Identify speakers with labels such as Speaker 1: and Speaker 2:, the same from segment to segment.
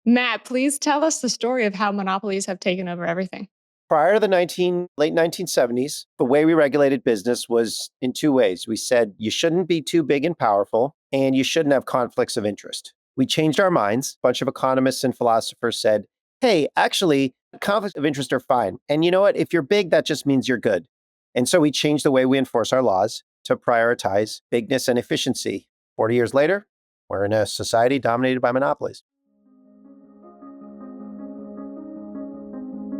Speaker 1: Matt, please tell us the story of how monopolies have taken over everything.
Speaker 2: Prior to the late 1970s, the way we regulated business was in two ways. We said you shouldn't be too big and powerful, and you shouldn't have conflicts of interest. We changed our minds. A bunch of economists and philosophers said, hey, actually, conflicts of interest are fine. And you know what? If you're big, that just means you're good. And so we changed the way we enforce our laws to prioritize bigness and efficiency. 40 years later, we're in a society dominated by monopolies.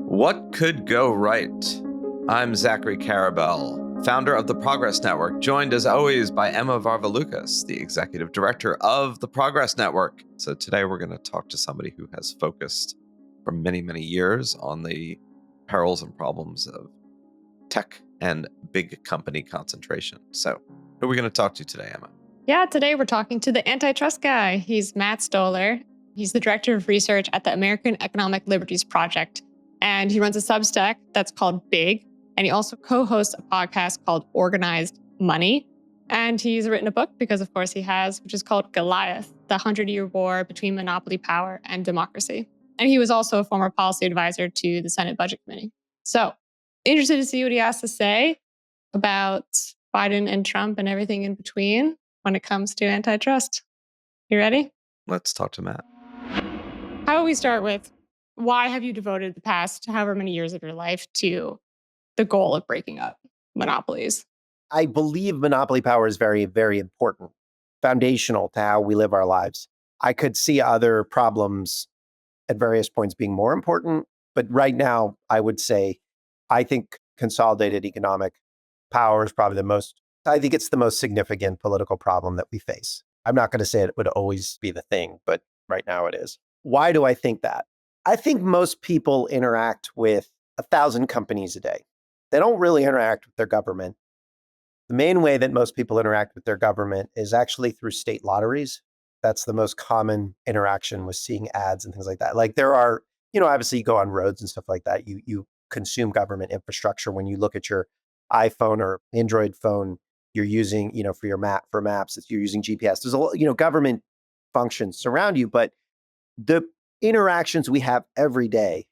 Speaker 3: What could go right? I'm Zachary Carabell, founder of the Progress Network, joined as always by Emma Varvaloucas, the executive director of the Progress Network. So today we're going to talk to somebody who has focused for many, many years on the perils and problems of tech and big company concentration. So who are we going to talk to today, Emma?
Speaker 1: Yeah, today we're talking to the Antitrust guy. He's Matt Stoller. He's the director of research at the American Economics Liberties Project. And he runs a Substack that's called Big. And he also co-hosts a podcast called Organized Money. And he's written a book, because of course he has, which is called Goliath, the 100-Year War Between Monopoly Power and Democracy. And he was also a former policy advisor to the Senate Budget Committee. So interested to see what he has to say about Biden and Trump and everything in between when it comes to antitrust. You ready?
Speaker 3: Let's talk to Matt.
Speaker 1: How about we start with, why have you devoted the past however many years of your life to the goal of breaking up monopolies?
Speaker 2: I believe monopoly power is very, very important, foundational to how we live our lives. I could see other problems at various points being more important, but right now, I would say, I think consolidated economic power is probably I think it's the most significant political problem that we face. I'm not going to say it would always be the thing, but right now it is. Why do I think that? I think most people interact with 1,000 companies a day. They don't really interact with their government. The main way that most people interact with their government is actually through state lotteries. That's the most common interaction with seeing ads and things like that. Like there are, obviously you go on roads and stuff like that. You consume government infrastructure when you look at your iPhone or Android phone. You're using, for maps, you're using GPS. There's a lot, government functions surround you, but the interactions we have every day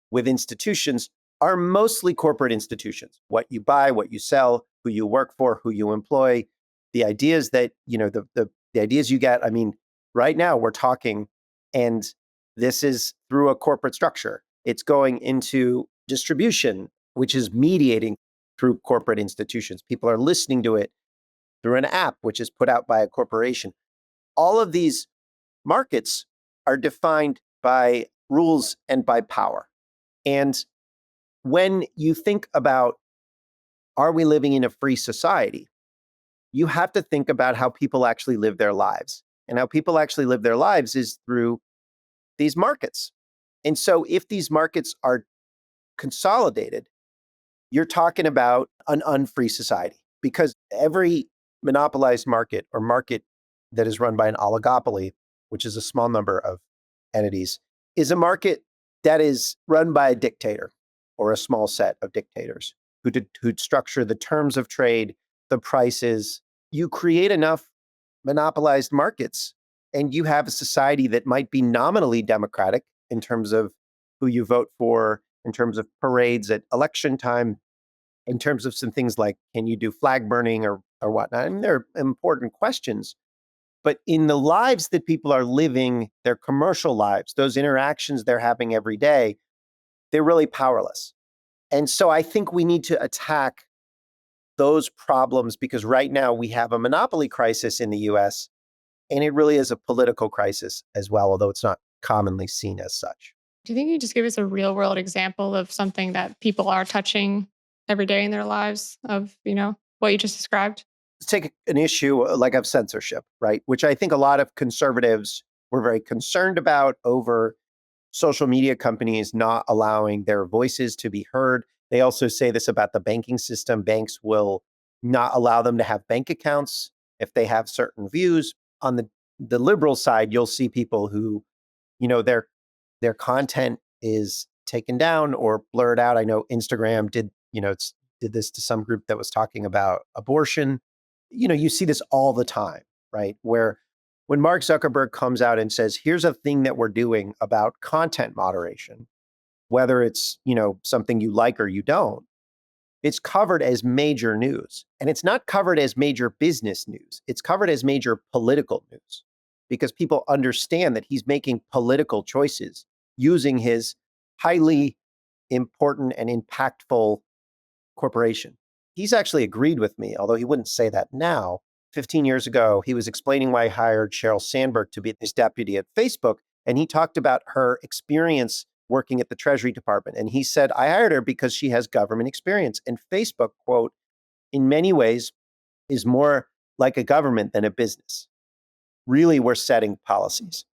Speaker 2: with institutions are mostly corporate institutions. What you buy, what you sell, who you work for, who you employ, the ideas that, the ideas you get. I mean, right now we're talking, and this is through a corporate structure. It's going into distribution, which is mediating through corporate institutions. People are listening to it through an app, which is put out by a corporation. All of these markets are defined by rules and by power. And when you think about, are we living in a free society? You have to think about how people actually live their lives. And how people actually live their lives is through these markets. And so if these markets are consolidated, you're talking about an unfree society, because every monopolized market or market that is run by an oligopoly, which is a small number of entities, is a market that is run by a dictator or a small set of dictators who'd structure the terms of trade, the prices. You create enough monopolized markets, and you have a society that might be nominally democratic in terms of who you vote for, in terms of parades at election time, in terms of some things like, can you do flag burning or whatnot? I mean, they're important questions. But in the lives that people are living, their commercial lives, those interactions they're having every day, they're really powerless. And so I think we need to attack those problems, because right now we have a monopoly crisis in the US, and it really is a political crisis as well, although it's not commonly seen as such.
Speaker 1: Do you think you just give us a real world example of something that people are touching every day in their lives of, what you just described?
Speaker 2: Let's take an issue like of censorship, right? Which I think a lot of conservatives were very concerned about over social media companies not allowing their voices to be heard. They also say this about the banking system. Banks will not allow them to have bank accounts if they have certain views. On the liberal side, you'll see people who, their content is taken down or blurred out. I know Instagram did this to some group that was talking about abortion. You see this all the time, right? Where When Mark Zuckerberg comes out and says, here's a thing that we're doing about content moderation, whether it's, something you like or you don't, it's covered as major news. And it's not covered as major business news. It's covered as major political news because people understand that he's making political choices using his highly important and impactful corporation. He's actually agreed with me, although he wouldn't say that now. 15 years ago, he was explaining why he hired Sheryl Sandberg to be his deputy at Facebook. And he talked about her experience working at the Treasury Department. And he said, I hired her because she has government experience. And Facebook, quote, in many ways is more like a government than a business. Really, we're setting policies,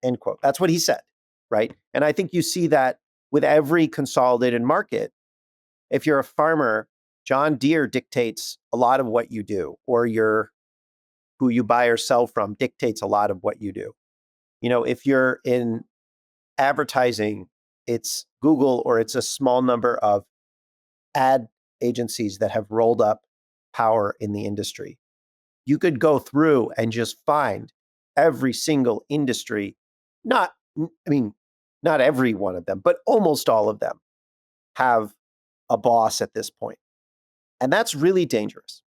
Speaker 2: end quote. That's what he said, right? And I think you see that with every consolidated market. If you're a farmer, John Deere dictates a lot of what you do, or who you buy or sell from dictates a lot of what you do. If you're in advertising, it's Google or it's a small number of ad agencies that have rolled up power in the industry. You could go through and just find every single industry, not every one of them, but almost all of them have a boss at this point. And that's really dangerous.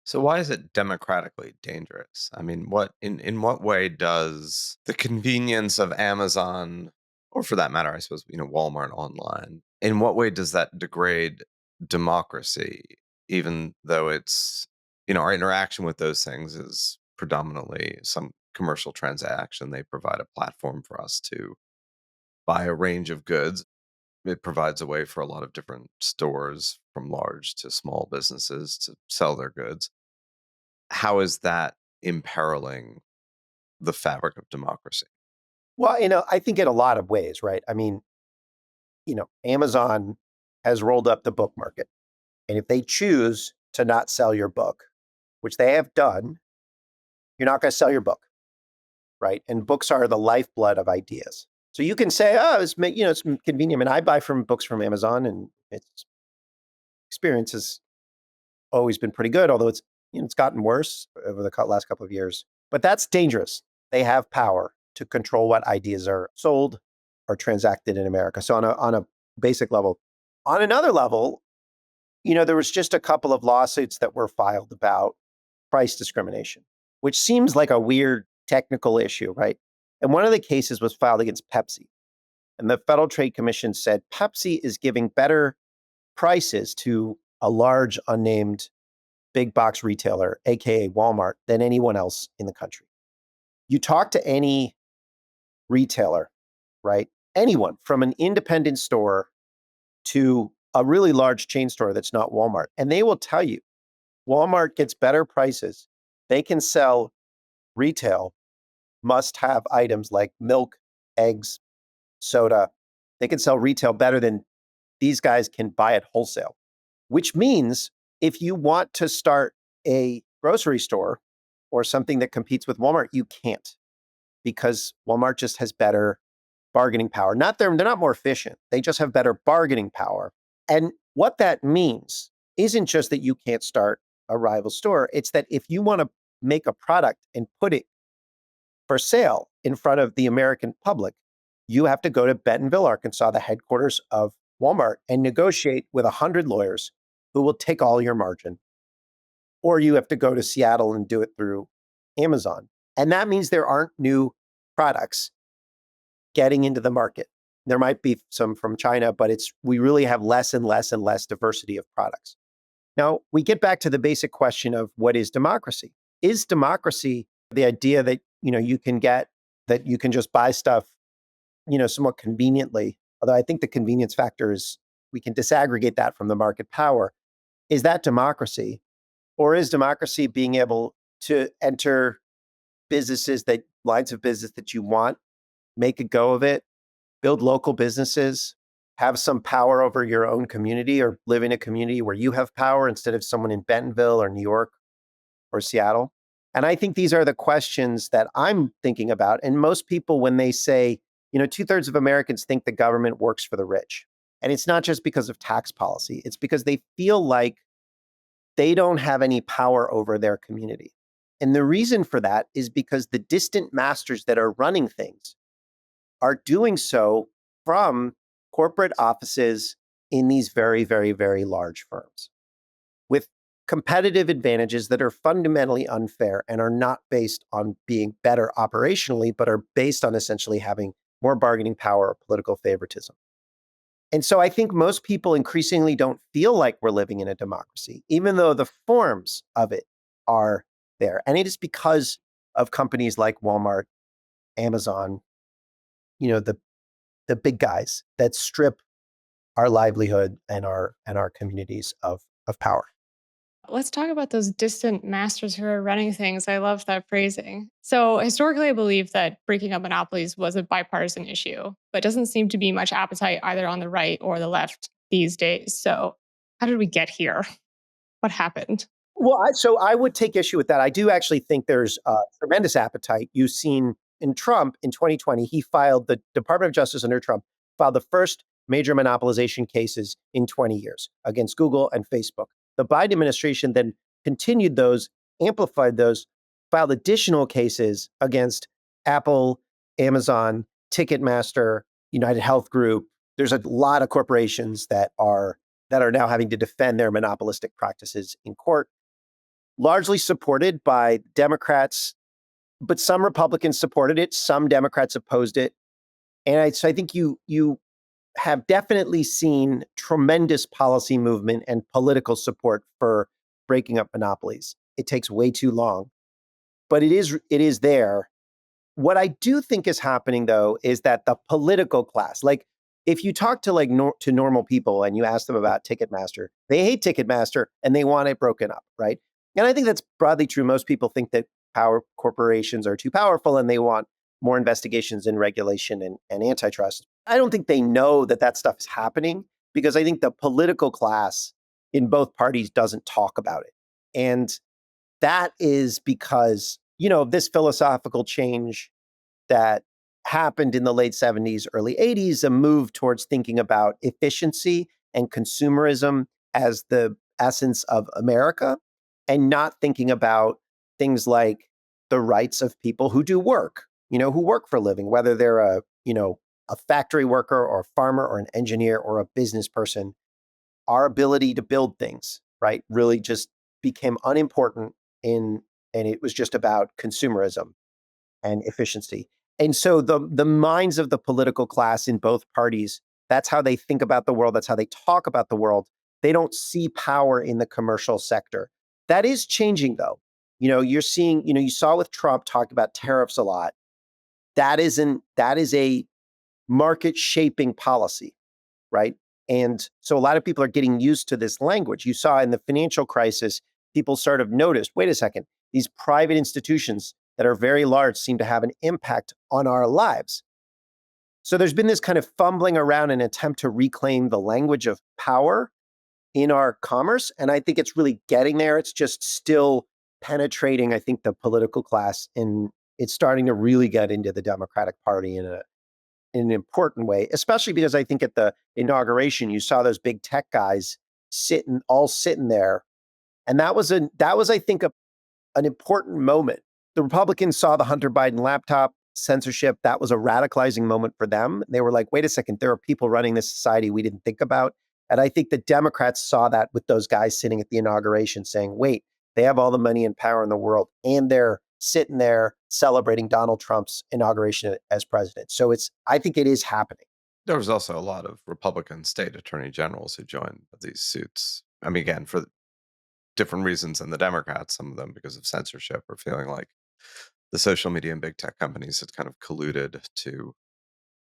Speaker 3: So why is it democratically dangerous? I mean, in what way does the convenience of Amazon, or for that matter, I suppose, Walmart online, in what way does that degrade democracy, even though it's, our interaction with those things is predominantly some commercial transaction? They provide a platform for us to buy a range of goods. It provides a way for a lot of different stores, from large to small businesses, to sell their goods. How is that imperiling the fabric of democracy?
Speaker 2: Well, I think in a lot of ways, right? I mean, Amazon has rolled up the book market. And if they choose to not sell your book, which they have done, you're not going to sell your book, right? And books are the lifeblood of ideas. So you can say, oh, it's convenient. I mean, I buy books from Amazon, and its experience has always been pretty good, although it's gotten worse over the last couple of years. But that's dangerous. They have power to control what ideas are sold or transacted in America. So on a basic level. On another level, there was just a couple of lawsuits that were filed about price discrimination, which seems like a weird technical issue, right? And one of the cases was filed against Pepsi. And the Federal Trade Commission said Pepsi is giving better prices to a large unnamed big box retailer, aka Walmart, than anyone else in the country. You talk to any retailer, right? Anyone from an independent store to a really large chain store that's not Walmart, and they will tell you Walmart gets better prices. They can sell retail must-have items like milk, eggs, soda. They can sell retail better than these guys can buy at wholesale, which means if you want to start a grocery store or something that competes with Walmart, you can't, because Walmart just has better bargaining power. They're not more efficient. They just have better bargaining power. And what that means isn't just that you can't start a rival store. It's that if you want to make a product and put it for sale in front of the American public, you have to go to Bentonville, Arkansas, the headquarters of Walmart, and negotiate with 100 lawyers who will take all your margin. Or you have to go to Seattle and do it through Amazon. And that means there aren't new products getting into the market. There might be some from China, but we really have less and less and less diversity of products. Now, we get back to the basic question of what is democracy? Is democracy the idea that, you can just buy stuff, somewhat conveniently? Although I think the convenience factor is, we can disaggregate that from the market power. Is that democracy? Or is democracy being able to enter lines of business that you want, make a go of it, build local businesses, have some power over your own community, or live in a community where you have power instead of someone in Bentonville or New York or Seattle? And I think these are the questions that I'm thinking about. And most people, when they say, 2/3 of Americans think the government works for the rich. And it's not just because of tax policy. It's because they feel like they don't have any power over their community. And the reason for that is because the distant masters that are running things are doing so from corporate offices in these very, very, very large firms with competitive advantages that are fundamentally unfair and are not based on being better operationally, but are based on essentially having more bargaining power or political favoritism. And so I think most people increasingly don't feel like we're living in a democracy, even though the forms of it are there. And it is because of companies like Walmart, Amazon, the big guys that strip our livelihood and our communities of power.
Speaker 1: Let's talk about those distant masters who are running things. I love that phrasing. So, historically, I believe that breaking up monopolies was a bipartisan issue, but doesn't seem to be much appetite either on the right or the left these days. So, how did we get here? What happened?
Speaker 2: Well, so I would take issue with that. I do actually think there's tremendous appetite. You've seen in Trump in 2020, the Department of Justice under Trump filed the first major monopolization cases in 20 years against Google and Facebook. The Biden administration then continued those, amplified those, filed additional cases against Apple, Amazon, Ticketmaster, United Health Group. There's a lot of corporations that are now having to defend their monopolistic practices in court, largely supported by Democrats, but some Republicans supported it, some Democrats opposed it. And so I think you have definitely seen tremendous policy movement and political support for breaking up monopolies. It takes way too long, but it is there. What I do think is happening, though, is that the political class, like if you talk to to normal people and you ask them about Ticketmaster, they hate Ticketmaster and they want it broken up, right? And I think that's broadly true. Most people think that power corporations are too powerful and they want more investigations and regulation and antitrust. I don't think they know that that stuff is happening because I think the political class in both parties doesn't talk about it. And that is because, this philosophical change that happened in the late 70s, early 80s, a move towards thinking about efficiency and consumerism as the essence of America and not thinking about things like the rights of people who do work, who work for a living, whether they're a factory worker or a farmer or an engineer or a business person. Our ability to build things, right, really just became unimportant and it was just about consumerism and efficiency. And so the minds of the political class in both parties, that's how they think about the world, that's how they talk about the world. They don't see power in the commercial sector. That is changing though. You're seeing, you saw with Trump talk about tariffs a lot. That is a market shaping policy, right? And so a lot of people are getting used to this language. You saw in the financial crisis, people sort of noticed, wait a second, these private institutions that are very large seem to have an impact on our lives. So there's been this kind of fumbling around an attempt to reclaim the language of power in our commerce. And I think it's really getting there. It's just still penetrating, I think, the political class. And it's starting to really get into the Democratic Party in an important way, especially because I think at the inauguration, you saw those big tech guys sitting there. And that was, I think, an important moment. The Republicans saw the Hunter Biden laptop censorship. That was a radicalizing moment for them. They were like, wait a second, there are people running this society we didn't think about. And I think the Democrats saw that with those guys sitting at the inauguration saying, wait, they have all the money and power in the world, and they're sitting there celebrating Donald Trump's inauguration as president. So I think it is happening.
Speaker 3: There was also a lot of Republican state attorney generals who joined these suits. I mean, again, for different reasons than the Democrats, some of them because of censorship or feeling like the social media and big tech companies had kind of colluded to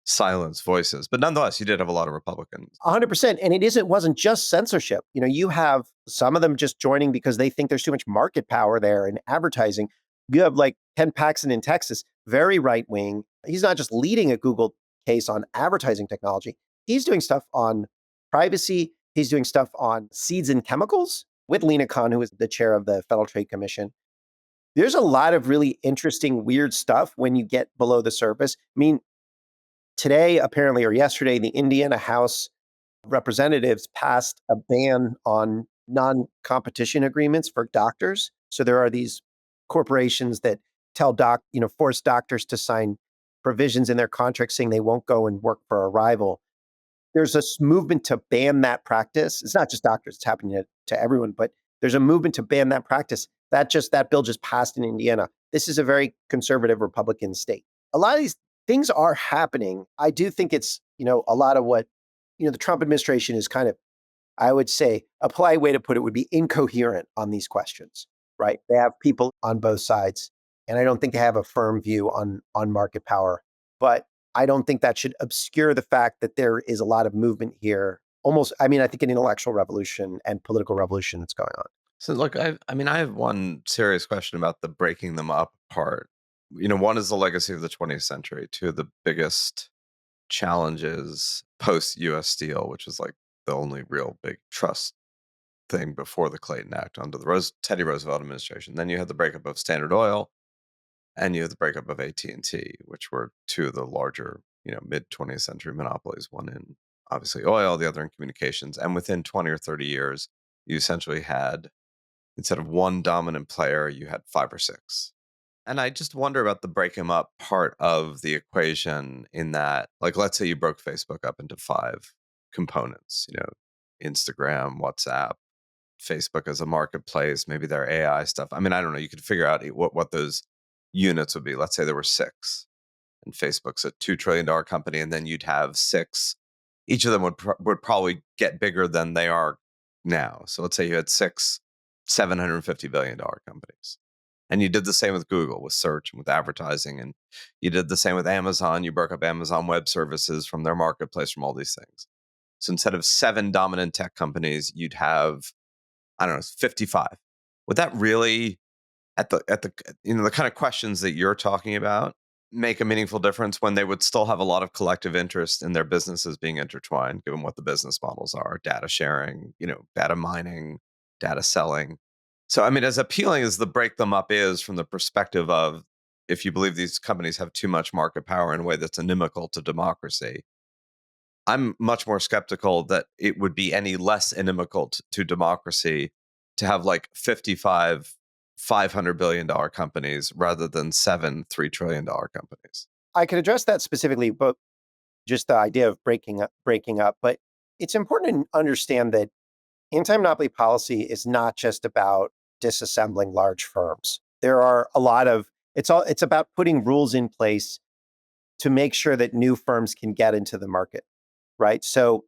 Speaker 3: silence voices. But nonetheless, you did have a lot of Republicans.
Speaker 2: 100%. And it wasn't just censorship. You have some of them just joining because they think there's too much market power there in advertising. You have like Ken Paxton in Texas, very right wing. He's not just leading a Google case on advertising technology. He's doing stuff on privacy. He's doing stuff on seeds and chemicals with Lena Khan, who is the chair of the Federal Trade Commission. There's a lot of really interesting, weird stuff when you get below the surface. I mean, today, apparently, or yesterday, the Indiana House Representatives passed a ban on non-competition agreements for doctors. So there are these corporations that force doctors to sign provisions in their contracts saying they won't go and work for a rival. There's a movement to ban that practice. It's not just doctors, it's happening to everyone, but there's a movement to ban that practice. That bill just passed in Indiana. This is a very conservative Republican state. A lot of these things are happening. I do think it's, a lot of what, the Trump administration is kind of, I would say a polite way to put it would be incoherent on these questions, right? They have people on both sides, and I don't think they have a firm view on market power. But I don't think that should obscure the fact that there is a lot of movement here. I think an intellectual revolution and political revolution that's going on.
Speaker 3: So look, I have one serious question about the breaking them up part. One is the legacy of the 20th century. Two of the biggest challenges post US Steel, which is like the only real big trust thing before the Clayton Act under the Teddy Roosevelt administration. Then you had the breakup of Standard Oil, and you had the breakup of AT&T, which were two of the larger, mid 20th century monopolies. One in obviously oil, the other in communications. And within 20 or 30 years, you essentially had, instead of one dominant player, you had five or six. And I just wonder about the break them up part of the equation, in that, like, let's say you broke Facebook up into five components, Instagram, WhatsApp, Facebook as a marketplace, maybe their AI stuff. I don't know. You could figure out what those units would be. Let's say there were six, and Facebook's a $2 trillion company, and then you'd have six. Each of them would probably get bigger than they are now. So let's say you had six $750 billion companies. And you did the same with Google, with search and with advertising. And you did the same with Amazon. You broke up Amazon Web Services from their marketplace, from all these things. So instead of 7 dominant tech companies, you'd have, 55. Would that really, at the the kind of questions that you're talking about, make a meaningful difference when they would still have a lot of collective interest in their businesses being intertwined, given what the business models are, data sharing, data mining, data selling? So, as appealing as the break them up is, from the perspective of, if you believe these companies have too much market power in a way that's inimical to democracy, I'm much more skeptical that it would be any less inimical to democracy to have like 55 $500 billion companies rather than 7 $3 trillion companies.
Speaker 2: I could address that specifically, but just the idea of breaking up. But it's important to understand that anti-monopoly policy is not just about disassembling large firms. There are a lot of, it's about putting rules in place to make sure that new firms can get into the market, right? So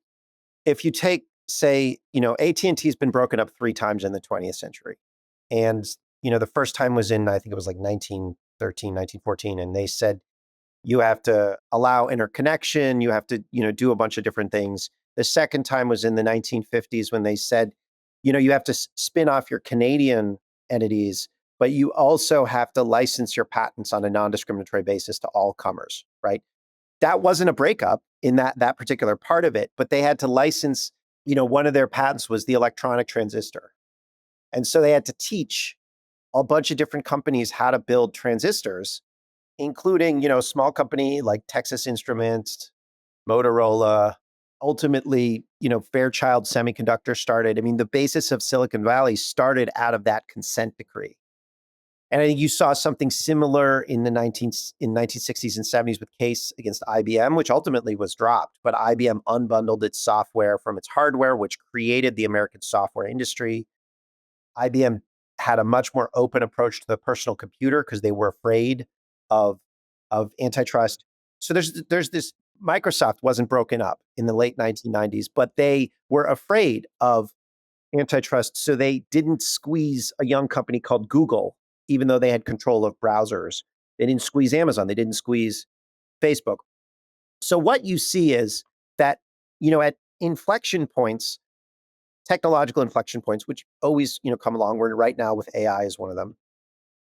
Speaker 2: if you take, say, AT&T has been broken up 3 times in the 20th century. And, the first time was in, I think it was like 1913, 1914. And they said, you have to allow interconnection, you have to, do a bunch of different things. The second time was in the 1950s, when they said, you have to spin off your Canadian entities, but you also have to license your patents on a non-discriminatory basis to all comers, right? That wasn't a breakup in that particular part of it, but they had to license, one of their patents was the electronic transistor. And so they had to teach a bunch of different companies how to build transistors, including, a small company like Texas Instruments, Motorola. Ultimately, Fairchild Semiconductor started. The basis of Silicon Valley started out of that consent decree. And I think you saw something similar in the 1960s and 70s with case against IBM, which ultimately was dropped. But IBM unbundled its software from its hardware, which created the American software industry. IBM had a much more open approach to the personal computer because they were afraid of antitrust. So there's this. Microsoft wasn't broken up in the late 1990s, but they were afraid of antitrust, so they didn't squeeze a young company called Google, even though they had control of browsers. They didn't squeeze Amazon. They didn't squeeze Facebook. So what you see is that, at inflection points, technological inflection points, which always, come along. We're right now with AI is one of them.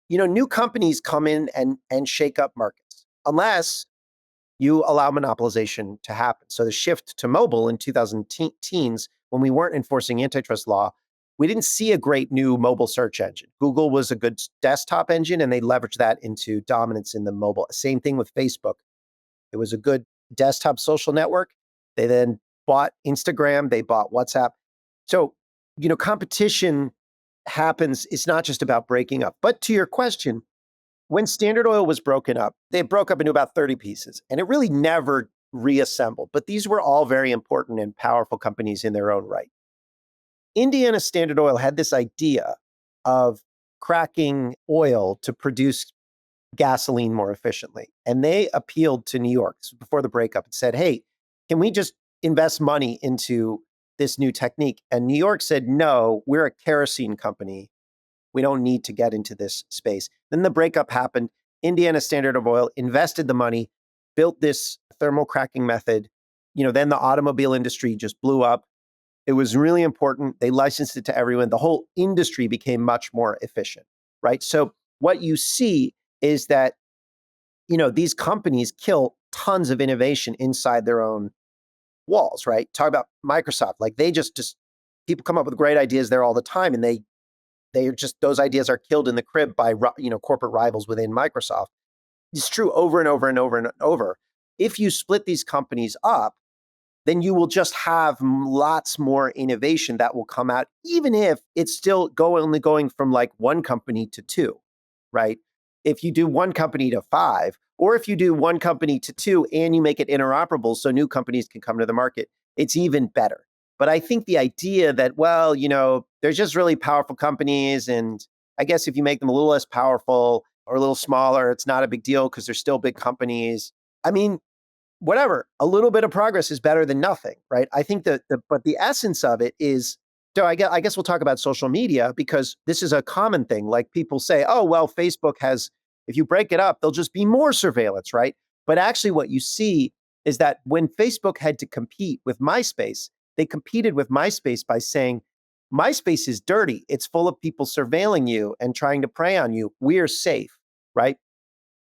Speaker 2: New companies come in and shake up markets, unless you allow monopolization to happen. So the shift to mobile in 2010s, when we weren't enforcing antitrust law, we didn't see a great new mobile search engine. Google was a good desktop engine, and they leveraged that into dominance in the mobile. Same thing with Facebook. It was a good desktop social network. They then bought Instagram, they bought WhatsApp. So, competition happens is not just about breaking up. But to your question, when Standard Oil was broken up, they broke up into about 30 pieces, and it really never reassembled. But these were all very important and powerful companies in their own right. Indiana Standard Oil had this idea of cracking oil to produce gasoline more efficiently. And they appealed to New York before the breakup and said, hey, can we just invest money into this new technique? And New York said, no, we're a kerosene company. We don't need to get into this space. Then the breakup happened. Indiana Standard Oil invested the money, built this thermal cracking method. Then the automobile industry just blew up. It was really important. They licensed it to everyone. The whole industry became much more efficient, right? So what you see is that, these companies kill tons of innovation inside their own walls, right? Talk about Microsoft. Like they just people come up with great ideas there all the time, and they are just, those ideas are killed in the crib by, corporate rivals within Microsoft. It's true over and over and over and over. If you split these companies up, then you will just have lots more innovation that will come out, even if it's still only going from like one company to two, right? If you do one company to five, or if you do one company to two and you make it interoperable so new companies can come to the market, it's even better. But I think the idea that, well, there's just really powerful companies, and I guess if you make them a little less powerful or a little smaller, it's not a big deal because they're still big companies. I mean, whatever, a little bit of progress is better than nothing, right? I think but the essence of it is, so I guess we'll talk about social media, because this is a common thing. Like people say, oh, well, Facebook has, if you break it up, there'll just be more surveillance, right? But actually what you see is that when Facebook had to compete with MySpace, they competed with MySpace by saying, MySpace is dirty. It's full of people surveilling you and trying to prey on you. We're safe, right?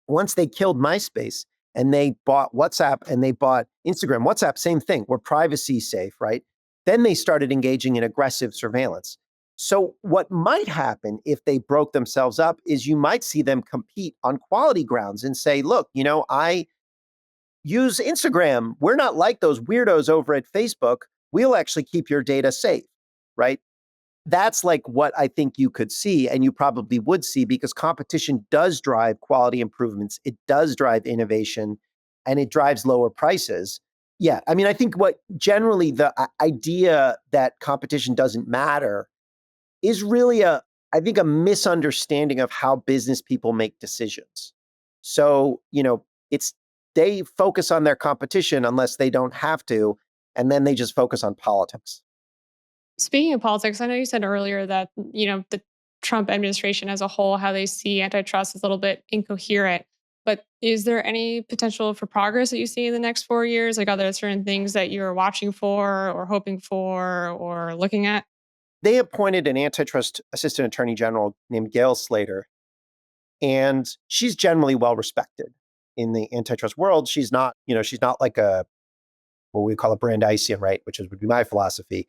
Speaker 2: Once they killed MySpace and they bought WhatsApp and they bought Instagram, WhatsApp, same thing. We're privacy safe, right? Then they started engaging in aggressive surveillance. So what might happen if they broke themselves up is you might see them compete on quality grounds and say, look, I use Instagram. We're not like those weirdos over at Facebook. We'll actually keep your data safe, right? That's like what I think you could see, and you probably would see, because competition does drive quality improvements. It does drive innovation, and it drives lower prices. Yeah, I mean, I think what generally the idea that competition doesn't matter is really I think a misunderstanding of how business people make decisions. So, it's, they focus on their competition unless they don't have to, and then they just focus on politics.
Speaker 1: Speaking of politics, I know you said earlier that, the Trump administration as a whole, how they see antitrust is a little bit incoherent. But is there any potential for progress that you see in the next 4 years? Like, are there certain things that you're watching for or hoping for or looking at?
Speaker 2: They appointed an antitrust assistant attorney general named Gail Slater, and she's generally well respected in the antitrust world. She's not like what we call a Brandeisian, right? Would be my philosophy,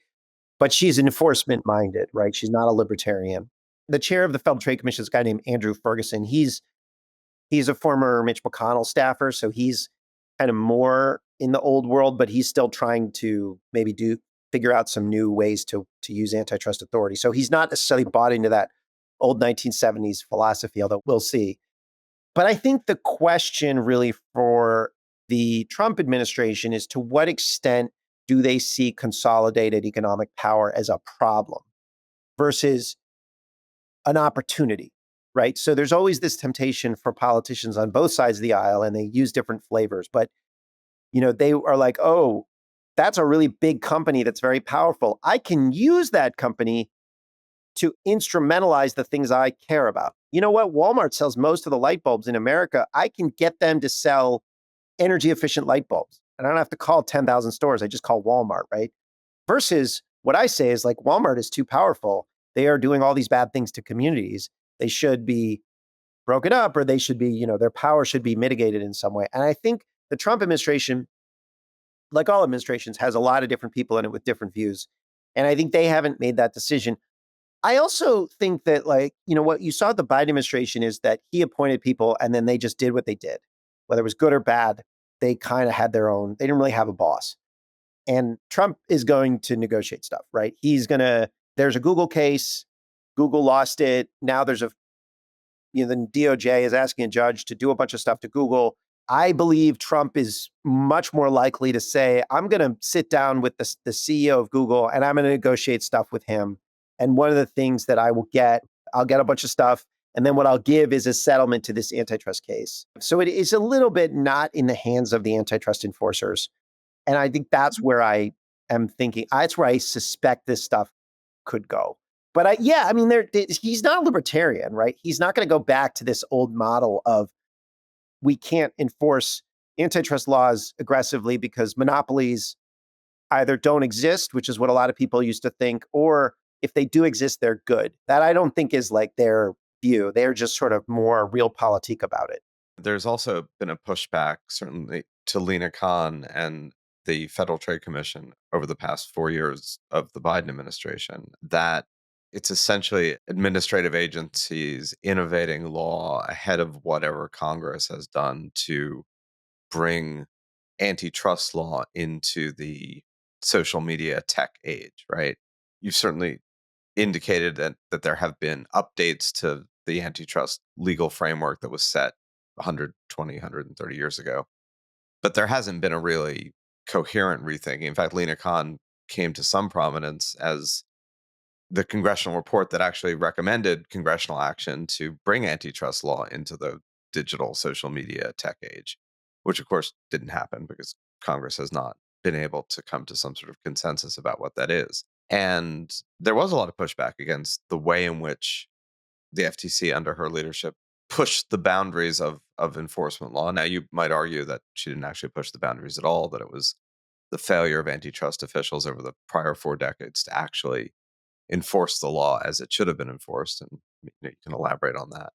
Speaker 2: but she's enforcement minded, right? She's not a libertarian. The chair of the Federal Trade Commission is a guy named Andrew Ferguson. He's a former Mitch McConnell staffer, so he's kind of more in the old world, but he's still trying to maybe figure out some new ways to use antitrust authority. So he's not necessarily bought into that old 1970s philosophy, although we'll see. But I think the question really for the Trump administration is, to what extent do they see consolidated economic power as a problem versus an opportunity, right? So there's always this temptation for politicians on both sides of the aisle, and they use different flavors. But, they are like, oh, that's a really big company that's very powerful. I can use that company to instrumentalize the things I care about. You know what? Walmart sells most of the light bulbs in America. I can get them to sell energy efficient light bulbs. And I don't have to call 10,000 stores. I just call Walmart, right? Versus what I say is, like, Walmart is too powerful. They are doing all these bad things to communities. They should be broken up, or they should be, their power should be mitigated in some way. And I think the Trump administration, like all administrations, has a lot of different people in it with different views. And I think they haven't made that decision. I also think that, like, what you saw at the Biden administration is that he appointed people and then they just did what they did. Whether it was good or bad, they kind of had their own, they didn't really have a boss. And Trump is going to negotiate stuff, right? There's a Google case. Google lost it. Now there's the DOJ is asking a judge to do a bunch of stuff to Google. I believe Trump is much more likely to say, I'm going to sit down with the CEO of Google and I'm going to negotiate stuff with him. And one of the things that I'll get a bunch of stuff. And then what I'll give is a settlement to this antitrust case. So it is a little bit not in the hands of the antitrust enforcers. And I think that's where I am thinking, that's where I suspect this stuff could go. But he's not a libertarian, right? He's not going to go back to this old model of we can't enforce antitrust laws aggressively because monopolies either don't exist, which is what a lot of people used to think, or if they do exist, they're good. That I don't think is like their view. They're just sort of more realpolitik about it.
Speaker 3: There's also been a pushback, certainly, to Lina Khan and the Federal Trade Commission over the past 4 years of the Biden administration, that it's essentially administrative agencies innovating law ahead of whatever Congress has done to bring antitrust law into the social media tech age, right? You've certainly indicated that there have been updates to the antitrust legal framework that was set 120, 130 years ago. But there hasn't been a really coherent rethinking. In fact, Lina Khan came to some prominence as the congressional report that actually recommended congressional action to bring antitrust law into the digital social media tech age, which of course didn't happen because Congress has not been able to come to some sort of consensus about what that is. And there was a lot of pushback against the way in which the FTC under her leadership pushed the boundaries of enforcement law. Now, you might argue that she didn't actually push the boundaries at all, that it was the failure of antitrust officials over the prior 4 decades to actually enforce the law as it should have been enforced. And you can elaborate on that.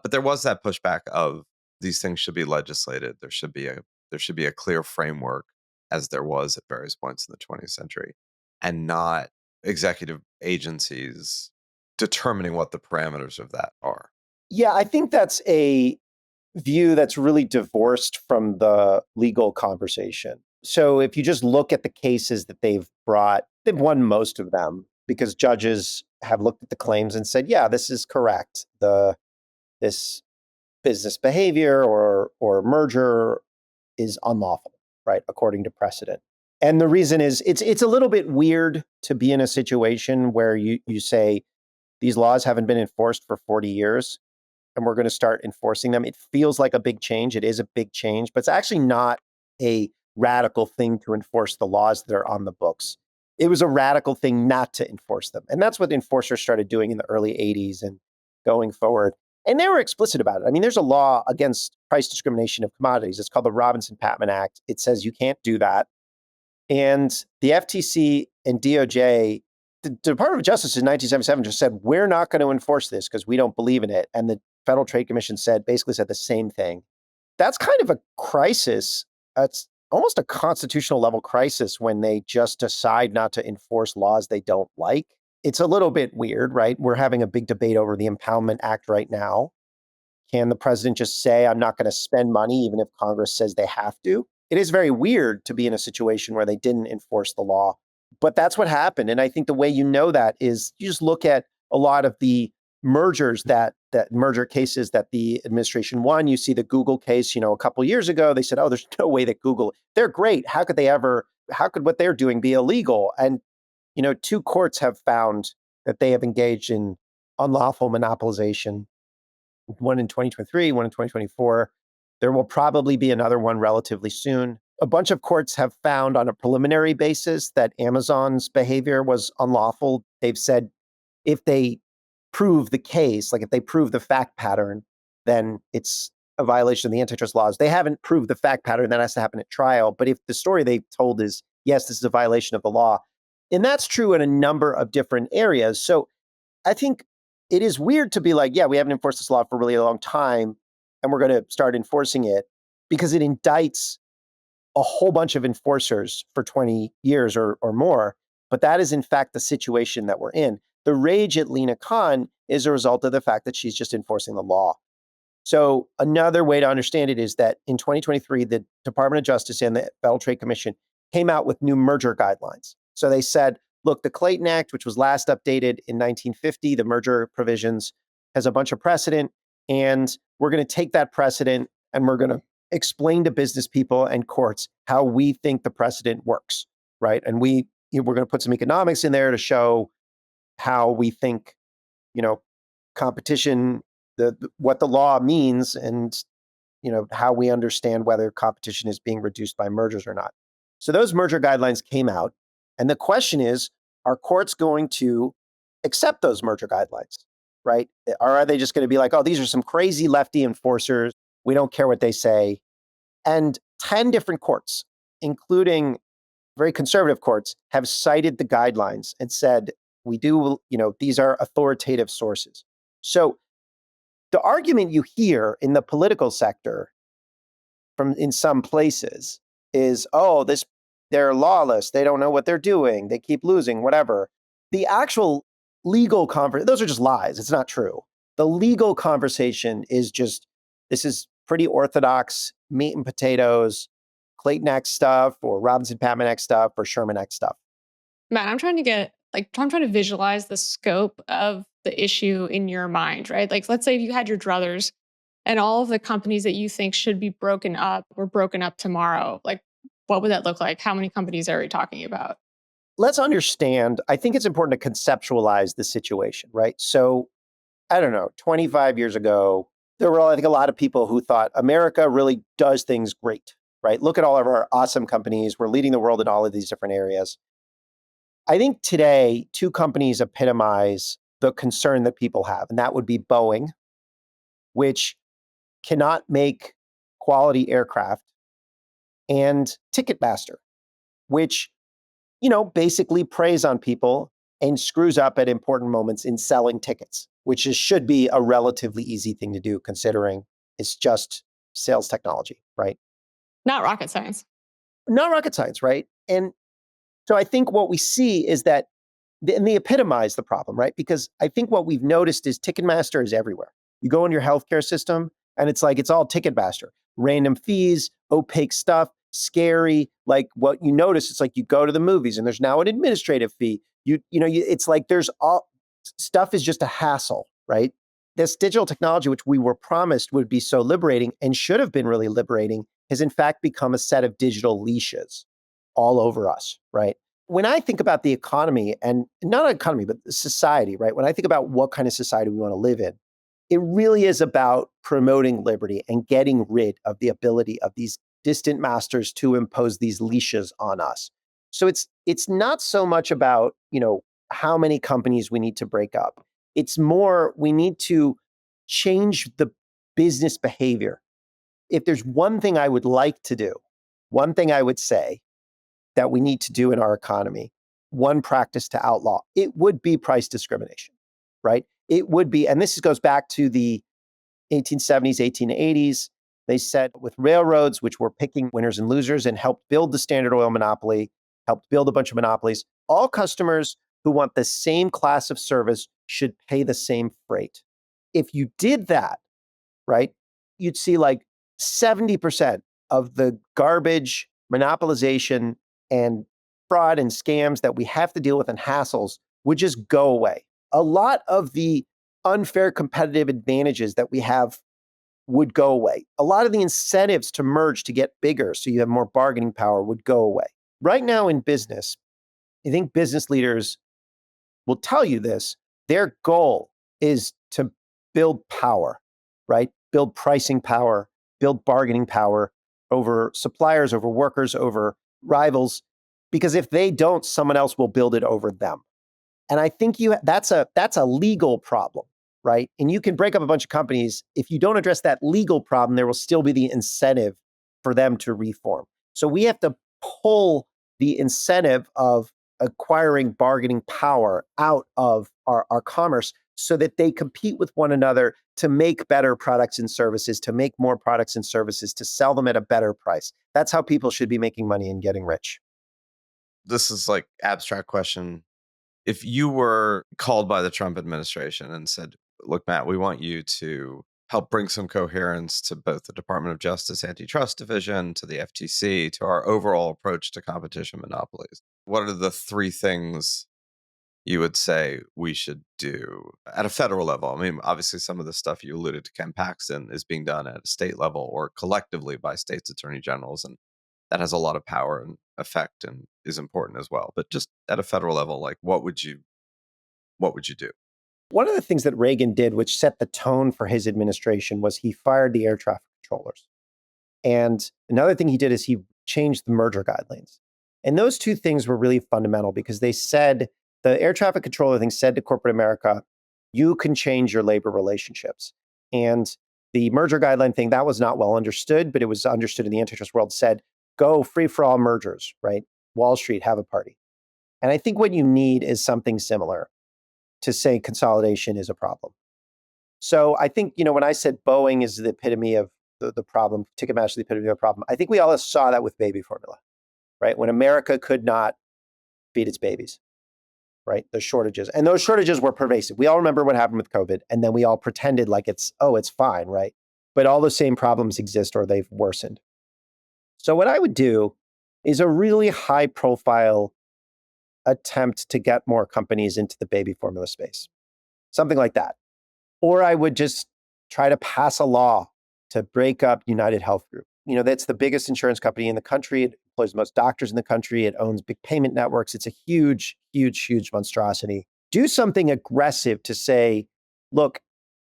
Speaker 3: But there was that pushback of these things should be legislated. There should be a clear framework, as there was at various points in the 20th century, and not executive agencies determining what the parameters of that are.
Speaker 2: Yeah, I think that's a view that's really divorced from the legal conversation. So if you just look at the cases that they've brought, they've won most of them because judges have looked at the claims and said, yeah, this is correct. This business behavior or merger is unlawful, right, according to precedent. And the reason is it's a little bit weird to be in a situation where you say these laws haven't been enforced for 40 years and we're going to start enforcing them. It feels like a big change. It is a big change, but it's actually not a radical thing to enforce the laws that are on the books. It was a radical thing not to enforce them. And that's what the enforcers started doing in the early 80s and going forward. And they were explicit about it. I mean, there's a law against price discrimination of commodities. It's called the Robinson-Patman Act. It says you can't do that. And the FTC and DOJ, the Department of Justice in 1977 just said, we're not going to enforce this because we don't believe in it. And the Federal Trade Commission basically said the same thing. That's kind of a crisis. It's almost a constitutional level crisis when they just decide not to enforce laws they don't like. It's a little bit weird, right? We're having a big debate over the Impoundment Act right now. Can the president just say, I'm not going to spend money, even if Congress says they have to? It is very weird to be in a situation where they didn't enforce the law. But that's what happened. And I think the way you know that is you just look at a lot of the mergers that merger cases that the administration won. You see the Google case, a couple years ago, they said, oh, there's no way that Google, they're great. How could what they're doing be illegal? And, 2 courts have found that they have engaged in unlawful monopolization, one in 2023, one in 2024. There will probably be another one relatively soon. A bunch of courts have found on a preliminary basis that Amazon's behavior was unlawful. They've said if they prove the case, like if they prove the fact pattern, then it's a violation of the antitrust laws. They haven't proved the fact pattern. That has to happen at trial. But if the story they've told is, yes, this is a violation of the law, and that's true in a number of different areas. So I think it is weird to be like, yeah, we haven't enforced this law for really a long time, and we're going to start enforcing it because it indicts a whole bunch of enforcers for 20 years or more. But that is, in fact, the situation that we're in. The rage at Lina Khan is a result of the fact that she's just enforcing the law. So another way to understand it is that in 2023, the Department of Justice and the Federal Trade Commission came out with new merger guidelines. So they said, look, the Clayton Act, which was last updated in 1950, the merger provisions, has a bunch of precedent. And we're going to take that precedent and we're going to explain to business people and courts how we think the precedent works, right? And we're going to put some economics in there to show how we think, competition, what the law means, and how we understand whether competition is being reduced by mergers or not. So those merger guidelines came out, and the question is, are courts going to accept those merger guidelines, right? Or are they just going to be like, oh, these are some crazy lefty enforcers, we don't care what they say? And 10 different courts, including very conservative courts, have cited the guidelines and said, these are authoritative sources. So the argument you hear in the political sector from in some places is, oh, they're lawless, they don't know what they're doing, they keep losing, whatever. The actual legal conversation, those are just lies. It's not true. The legal conversation is just, this is pretty orthodox meat and potatoes, Clayton Act stuff or Robinson-Patman Act stuff or Sherman Act stuff.
Speaker 1: Matt, I'm trying to visualize the scope of the issue in your mind, right? Like, let's say if you had your druthers and all of the companies that you think should be broken up were broken up tomorrow. Like, what would that look like? How many companies are we talking about?
Speaker 2: Let's understand, I think it's important to conceptualize the situation, right? So, I don't know, 25 years ago, there were, I think, a lot of people who thought America really does things great, right? Look at all of our awesome companies. We're leading the world in all of these different areas. I think today, two companies epitomize the concern that people have, and that would be Boeing, which cannot make quality aircraft, and Ticketmaster, which, basically preys on people and screws up at important moments in selling tickets, which should be a relatively easy thing to do considering it's just sales technology, right?
Speaker 1: Not rocket science.
Speaker 2: Not rocket science, right? And so I think what we see is that, and they epitomize the problem, right? Because I think what we've noticed is Ticketmaster is everywhere. You go in your healthcare system and it's like, it's all Ticketmaster. Random fees, opaque stuff, scary. Like what you notice, it's like you go to the movies and there's now an administrative fee. It's like there's all stuff is just a hassle, right? This digital technology, which we were promised would be so liberating and should have been really liberating, has in fact become a set of digital leashes all over us, right? When I think about the economy, and not economy, but society, right? When I think about what kind of society we want to live in, it really is about promoting liberty and getting rid of the ability of these distant masters to impose these leashes on us. So it's not so much about, how many companies we need to break up. It's more, we need to change the business behavior. If there's one thing I would like to do, one thing I would say that we need to do in our economy, one practice to outlaw, it would be price discrimination, right? It would be, and this goes back to the 1870s, 1880s. They said with railroads, which were picking winners and losers and helped build the Standard Oil monopoly, helped build a bunch of monopolies, all customers who want the same class of service should pay the same freight. If you did that, right, you'd see like 70% of the garbage, monopolization, and fraud and scams that we have to deal with and hassles would just go away. A lot of the unfair competitive advantages that we have would go away. A lot of the incentives to merge to get bigger so you have more bargaining power would go away. Right now in business, I think business leaders will tell you this, their goal is to build power, right? Build pricing power, build bargaining power over suppliers, over workers, over rivals, because if they don't, someone else will build it over them. And I think that's a legal problem, right? And you can break up a bunch of companies. If you don't address that legal problem, there will still be the incentive for them to reform. So we have to pull the incentive of acquiring bargaining power out of our commerce so that they compete with one another to make better products and services, to make more products and services, to sell them at a better price. That's how people should be making money and getting rich.
Speaker 3: This is like abstract question. If you were called by the Trump administration and said, look, Matt, we want you to help bring some coherence to both the Department of Justice Antitrust Division, to the FTC, to our overall approach to competition monopolies, what are the three things you would say we should do at a federal level? I mean, obviously, some of the stuff you alluded to, Ken Paxton, is being done at a state level or collectively by states' attorney generals. And that has a lot of power and effect and is important as well. But just at a federal level, like what would you do?
Speaker 2: One of the things that Reagan did, which set the tone for his administration, was he fired the air traffic controllers. And another thing he did is he changed the merger guidelines. And those two things were really fundamental because they said, the air traffic controller thing said to corporate America, you can change your labor relationships. And the merger guideline thing, that was not well understood, but it was understood in the antitrust world, said, go free for all mergers, right? Wall Street, have a party. And I think what you need is something similar to say consolidation is a problem. So I think, when I said Boeing is the epitome of the problem, Ticketmaster is the epitome of the problem, I think we all saw that with baby formula, right? When America could not feed its babies, right? The shortages. And those shortages were pervasive. We all remember what happened with COVID. And then we all pretended like it's fine, right? But all the same problems exist or they've worsened. So what I would do is a really high profile attempt to get more companies into the baby formula space, something like that. Or I would just try to pass a law to break up United Health Group. That's the biggest insurance company in the country. It employs the most doctors in the country. It owns big payment networks. It's a huge, huge, huge monstrosity. Do something aggressive to say, look,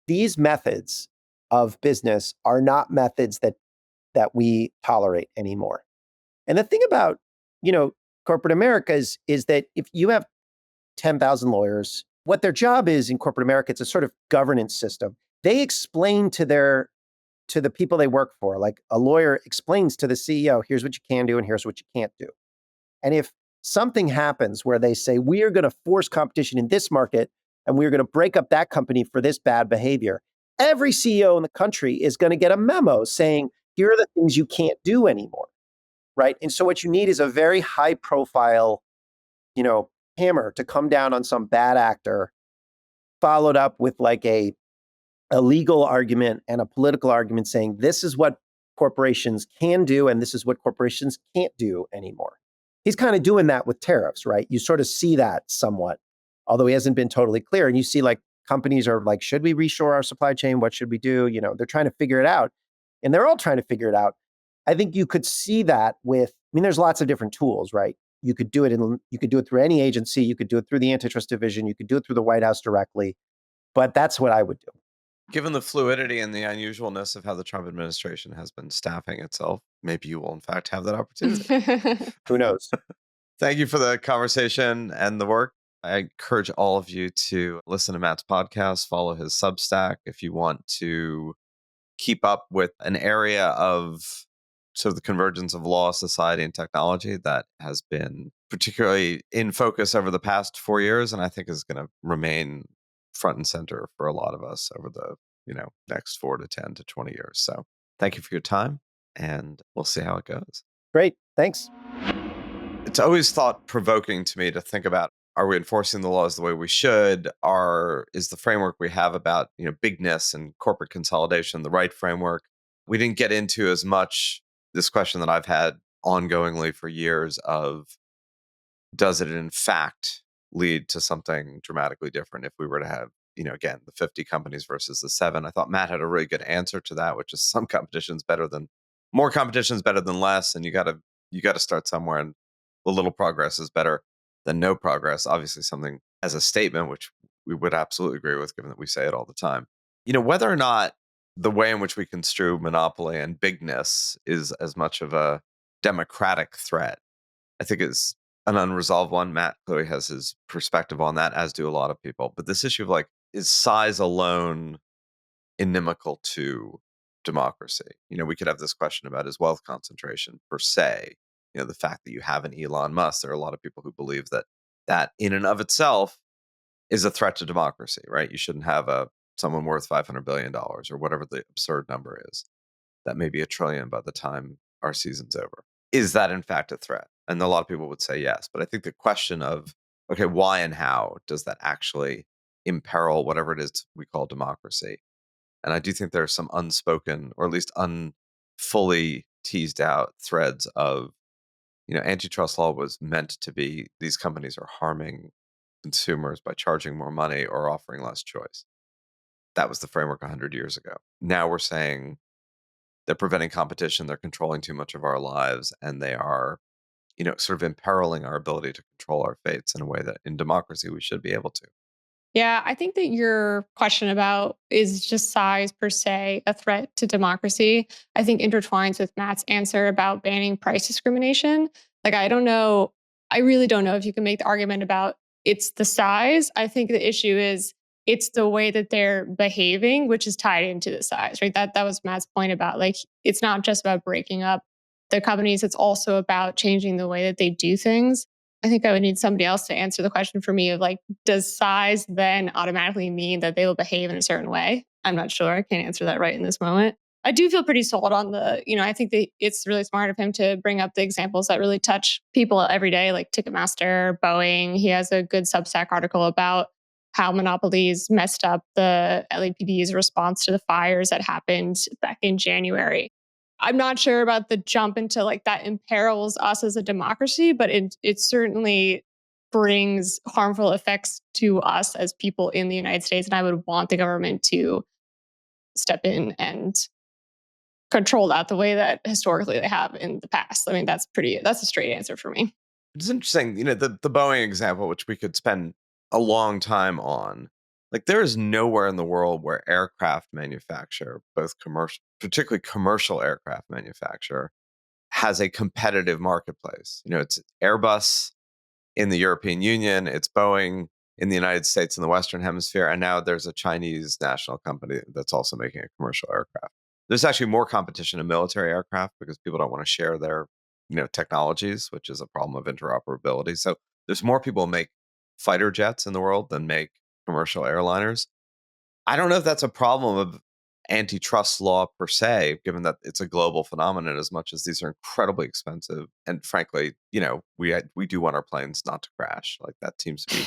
Speaker 2: these methods of business are not methods that we tolerate anymore. And the thing about, corporate America is that if you have 10,000 lawyers, what their job is in corporate America, it's a sort of governance system. They explain to the people they work for, like a lawyer explains to the CEO, here's what you can do and here's what you can't do. And if something happens where they say, we are going to force competition in this market and we're going to break up that company for this bad behavior, every CEO in the country is going to get a memo saying, here are the things you can't do anymore, right? And so what you need is a very high profile, hammer to come down on some bad actor, followed up with like a legal argument and a political argument saying this is what corporations can do and this is what corporations can't do anymore. He's kind of doing that with tariffs, right? You sort of see that somewhat, although he hasn't been totally clear. And you see like companies are like, should we reshore our supply chain? What should we do? They're trying to figure it out and they're all trying to figure it out. I think you could see that there's lots of different tools, right? You could do it through any agency. You could do it through the antitrust division. You could do it through the White House directly. But that's what I would do.
Speaker 3: Given the fluidity and the unusualness of how the Trump administration has been staffing itself, maybe you will in fact have that opportunity.
Speaker 2: Who knows?
Speaker 3: Thank you for the conversation and the work. I encourage all of you to listen to Matt's podcast, follow his Substack if you want to keep up with an area of sort of the convergence of law, society, and technology that has been particularly in focus over the past 4 years, and I think is going to remain front and center for a lot of us over the next 4 to 10 to 20 years. So thank you for your time, and we'll see how it goes.
Speaker 2: Great. Thanks.
Speaker 3: It's always thought-provoking to me to think about, are we enforcing the laws the way we should? Is the framework we have about bigness and corporate consolidation the right framework? We didn't get into as much this question that I've had ongoingly for years of, does it in fact lead to something dramatically different if we were to have, again, the 50 companies versus the 7? I thought Matt had a really good answer to that, which is more competition is better than less, and you got to start somewhere, and a little progress is better than no progress. Obviously, something as a statement, which we would absolutely agree with, given that we say it all the time. Whether or not the way in which we construe monopoly and bigness is as much of a democratic threat, I think is an unresolved one. Matt clearly has his perspective on that, as do a lot of people. But this issue of is size alone inimical to democracy? We could have this question about, is wealth concentration per se, the fact that you have an Elon Musk, there are a lot of people who believe that in and of itself is a threat to democracy, right? You shouldn't have someone worth $500 billion or whatever the absurd number is. That may be $1 trillion by the time our season's over. Is that in fact a threat? And a lot of people would say yes. But I think the question of, okay, why and how does that actually imperil whatever it is we call democracy? And I do think there are some unspoken, or at least unfully teased out threads of, antitrust law was meant to be, these companies are harming consumers by charging more money or offering less choice. That was the framework 100 years ago. Now we're saying they're preventing competition, they're controlling too much of our lives, and they are, sort of imperiling our ability to control our fates in a way that in democracy we should be able to.
Speaker 1: Yeah, I think that your question about is just size per se a threat to democracy, I think intertwines with Matt's answer about banning price discrimination. Like, I don't know, I really don't know if you can make the argument about it's the size. I think the issue is it's the way that they're behaving, which is tied into the size, right? That was Matt's point about like it's not just about breaking up the companies, it's also about changing the way that they do things. I think I would need somebody else to answer the question for me of like, does size then automatically mean that they will behave in a certain way? I'm not sure. I can't answer that right in this moment. I do feel pretty sold on I think that it's really smart of him to bring up the examples that really touch people every day, like Ticketmaster, Boeing. He has a good Substack article about how monopolies messed up the LAPD's response to the fires that happened back in January. I'm not sure about the jump into like that imperils us as a democracy, but it certainly brings harmful effects to us as people in the United States. And I would want the government to step in and control that the way that historically they have in the past. I mean, that's a straight answer for me.
Speaker 3: It's interesting, the Boeing example, which we could spend a long time on. Like, there is nowhere in the world where aircraft manufacture, both commercial, particularly commercial aircraft manufacture, has a competitive marketplace. It's Airbus in the European Union, it's Boeing in the United States in the Western Hemisphere, and now there's a Chinese national company that's also making a commercial aircraft. There's actually more competition in military aircraft because people don't want to share their, technologies, which is a problem of interoperability. So there's more people who make fighter jets in the world than make commercial airliners. I don't know if that's a problem of antitrust law per se, given that it's a global phenomenon as much as these are incredibly expensive. And frankly, we do want our planes not to crash. Like, that seems to be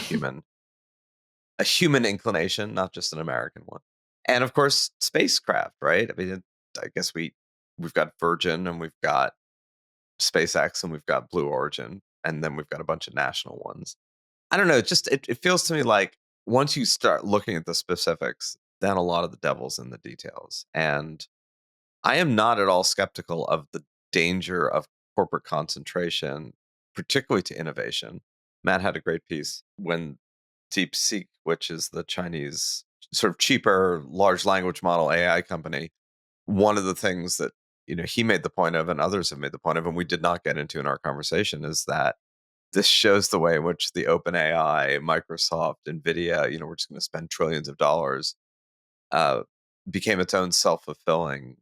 Speaker 3: a human inclination, not just an American one. And of course, spacecraft, right? I mean, I guess we've got Virgin and we've got SpaceX and we've got Blue Origin, and then we've got a bunch of national ones. I don't know. It feels to me like once you start looking at the specifics, then a lot of the devil's in the details. And I am not at all skeptical of the danger of corporate concentration, particularly to innovation. Matt had a great piece when DeepSeek, which is the Chinese sort of cheaper large language model AI company, one of the things that he made the point of, and others have made the point of, and we did not get into in our conversation, is that this shows the way in which the OpenAI, Microsoft, NVIDIA, we're just going to spend trillions of dollars, became its own self-fulfilling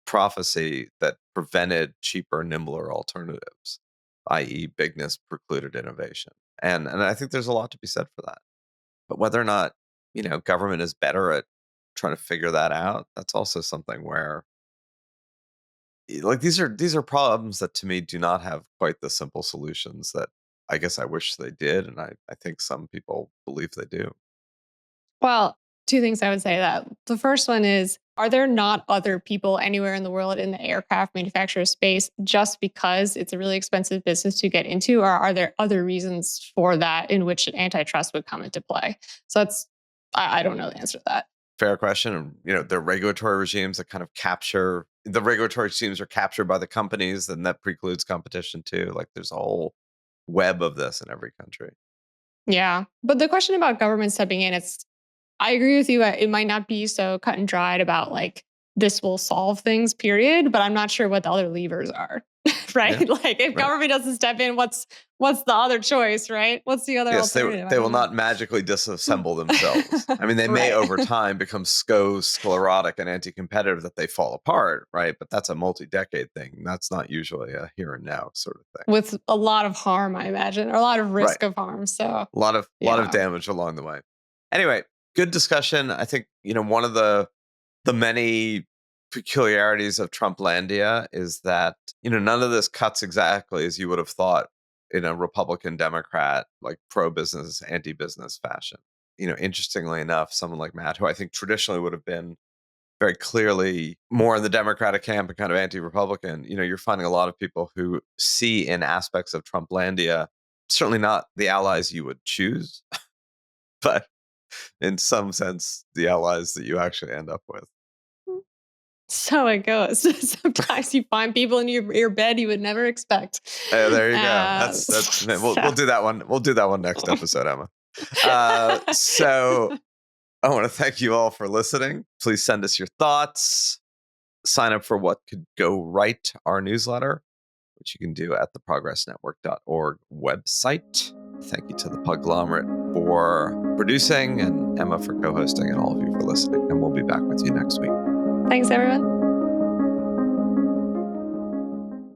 Speaker 3: prophecy that prevented cheaper, nimbler alternatives, i.e. bigness precluded innovation. And I think there's a lot to be said for that. But whether or not, government is better at trying to figure that out, that's also something where like these are problems that to me do not have quite the simple solutions that I guess I wish they did. And I think some people believe they do.
Speaker 1: Well, two things I would say that. The first one is, are there not other people anywhere in the world in the aircraft manufacturer space just because it's a really expensive business to get into? Or are there other reasons for that in which antitrust would come into play? So I don't know the answer to that.
Speaker 3: Fair question. And, the regulatory regimes that kind of capture the regulatory regimes are captured by the companies, and that precludes competition too. Like, there's a whole web of this in every country.
Speaker 1: Yeah. But the question about government stepping in, I agree with you. It might not be so cut and dried about like this will solve things, period. But I'm not sure what the other levers are, right?
Speaker 3: Yeah,
Speaker 1: Like if
Speaker 3: right.
Speaker 1: government doesn't step in, what's the other choice, right? What's the other
Speaker 3: Yes,
Speaker 1: alternative?
Speaker 3: they will not magically disassemble themselves. I mean, they may
Speaker 1: Right.
Speaker 3: over time become so sclerotic and anti-competitive that they fall apart, right? But that's a multi-decade thing. That's not usually a here and now sort of thing.
Speaker 1: With a lot of harm, I imagine, or a lot of
Speaker 3: Right.
Speaker 1: risk of harm. So
Speaker 3: A lot of
Speaker 1: yeah.
Speaker 3: damage along the way. Anyway, good discussion. I think, one of the many peculiarities of Trumplandia is that, none of this cuts exactly as you would have thought in a Republican Democrat, like pro-business, anti-business fashion. Interestingly enough, someone like Matt, who I think traditionally would have been very clearly more in the Democratic camp and kind of anti-Republican, you're finding a lot of people who see in aspects of Trumplandia certainly not the allies you would choose, but in some sense, the allies that you actually end up with.
Speaker 1: So it goes. Sometimes you find people in your bed you would never expect.
Speaker 3: There you go. That's we'll do that one. We'll do that one next episode, Emma. So I want to thank you all for listening. Please send us your thoughts. Sign up for What Could Go Right, our newsletter, which you can do at the progressnetwork.org website. Thank you to the Podglomerate for producing and Emma for co-hosting and all of you for listening. And we'll be back with you next week.
Speaker 1: Thanks, everyone.